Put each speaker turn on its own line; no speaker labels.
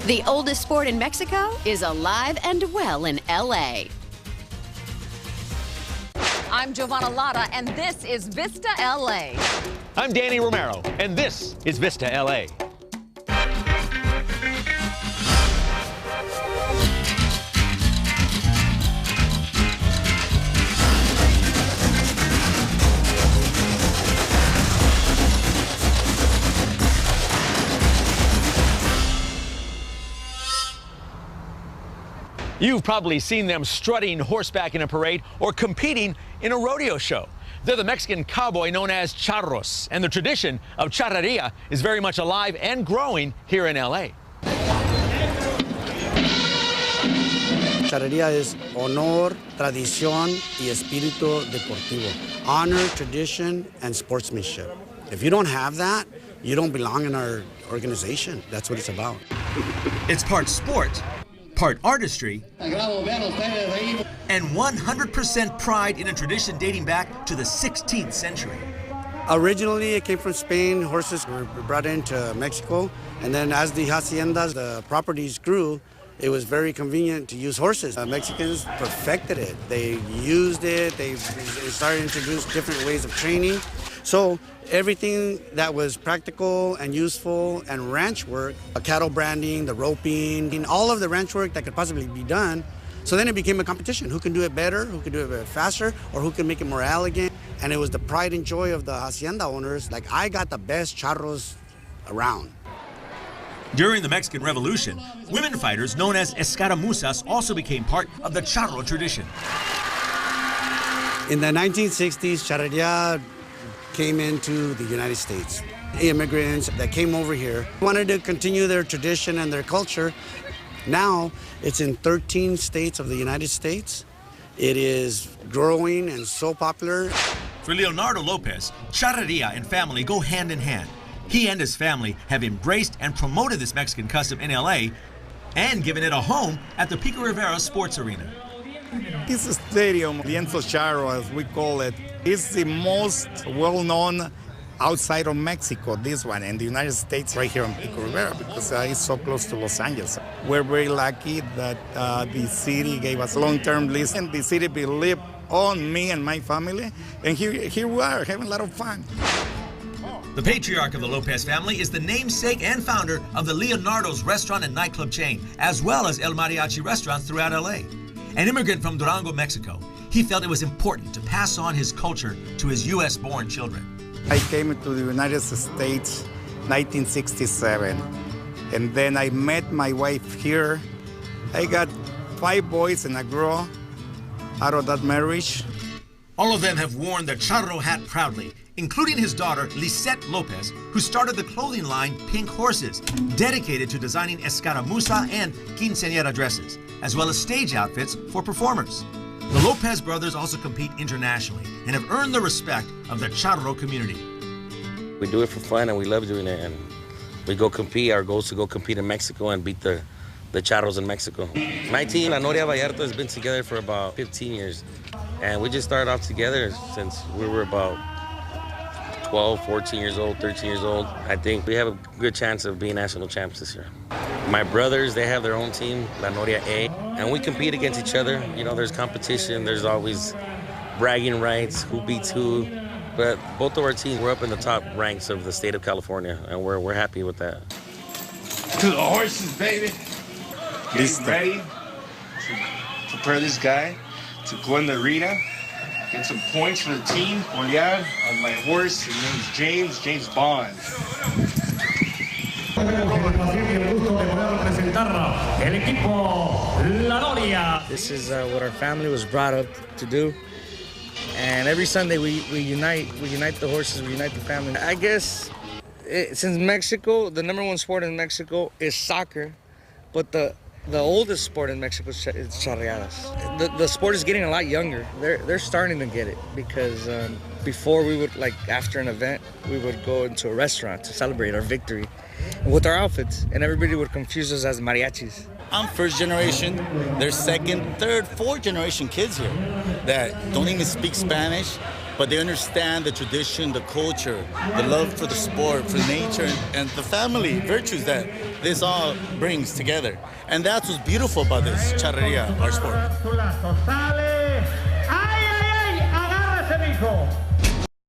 The oldest sport in Mexico is alive and well in LA.
I'm Giovanna Lara, and this is Vista LA.
I'm Danny Romero, and this is Vista LA. You've probably seen them strutting horseback in a parade or competing in a rodeo show. They're the Mexican cowboy known as charros, and the tradition of charreria is very much alive and growing here in LA.
Charreria is honor, tradición y espíritu deportivo. Honor, tradition, and sportsmanship. If you don't have that, you don't belong in our organization. That's what it's about.
It's part sport, part artistry, and 100% pride in a tradition dating back to the 16th century.
Originally, it came from Spain. Horses were brought into Mexico, and then as the haciendas, the properties grew, it was very convenient to use horses. Mexicans perfected it. They used it. They started to introduce different ways of training. So everything that was practical and useful and ranch work, cattle branding, the roping, all of the ranch work that could possibly be done. So then it became a competition. Who can do it better, who can do it faster, or who can make it more elegant. And it was the pride and joy of the hacienda owners. Like, I got the best charros around.
During the Mexican Revolution, women fighters known as escaramuzas also became part of the charro tradition.
In the 1960s, charreria came into the United States. Immigrants that came over here wanted to continue their tradition and their culture. Now it's in 13 states of the United States. It is growing and so popular.
For Leonardo Lopez, charreria and family go hand in hand. He and his family have embraced and promoted this Mexican custom in LA and given it a home at the Pico Rivera Sports Arena.
This stadium, Lienzo Charro, as we call it, is the most well-known outside of Mexico, this one, in the United States, right here in Pico Rivera, because it's so close to Los Angeles. We're very lucky that the city gave us long-term lease, and the city believed on me and my family, and here we are, having a lot of fun.
The patriarch of the Lopez family is the namesake and founder of the Leonardo's restaurant and nightclub chain, as well as El Mariachi restaurants throughout LA. An immigrant from Durango, Mexico, he felt it was important to pass on his culture to his U.S.-born children.
I came to the United States 1967, and then I met my wife here. I got 5 boys and a girl out of that marriage.
All of them have worn the charro hat proudly, including his daughter, Lisette Lopez, who started the clothing line Pink Horses, dedicated to designing escaramuza and quinceañera dresses, as well as stage outfits for performers. The Lopez brothers also compete internationally and have earned the respect of the charro community.
We do it for fun and we love doing it, and we go compete. Our goal is to go compete in Mexico and beat the charros in Mexico. My team, La Noria Vallarta, has been together for about 15 years, and we just started off together since we were about 12, 14 years old, 13 years old. I think we have a good chance of being national champs this year. My brothers, they have their own team, La Noria A, and we compete against each other. You know, there's competition, there's always bragging rights, who beats who. But both of our teams, we're up in the top ranks of the state of California, and we're happy with that.
To the horses, baby. Getting ready to prepare this guy to go in the arena, get some points for the team. Oh yeah, on my horse, his name is James Bond.
This is what our family was brought up to do. And every Sunday we unite the horses, we unite the family. I guess since Mexico, the #1 sport in Mexico is soccer, but the oldest sport in Mexico is charreadas. The sport is getting a lot younger. They're starting to get it because before we would, like after an event, we would go into a restaurant to celebrate our victory with our outfits, and everybody would confuse us as mariachis.
I'm first generation. There's second, third, fourth generation kids here that don't even speak Spanish. but they understand the tradition, the culture, the love for the sport, for nature, and the family virtues that this all brings together. And that's what's beautiful about this charreria, our sport.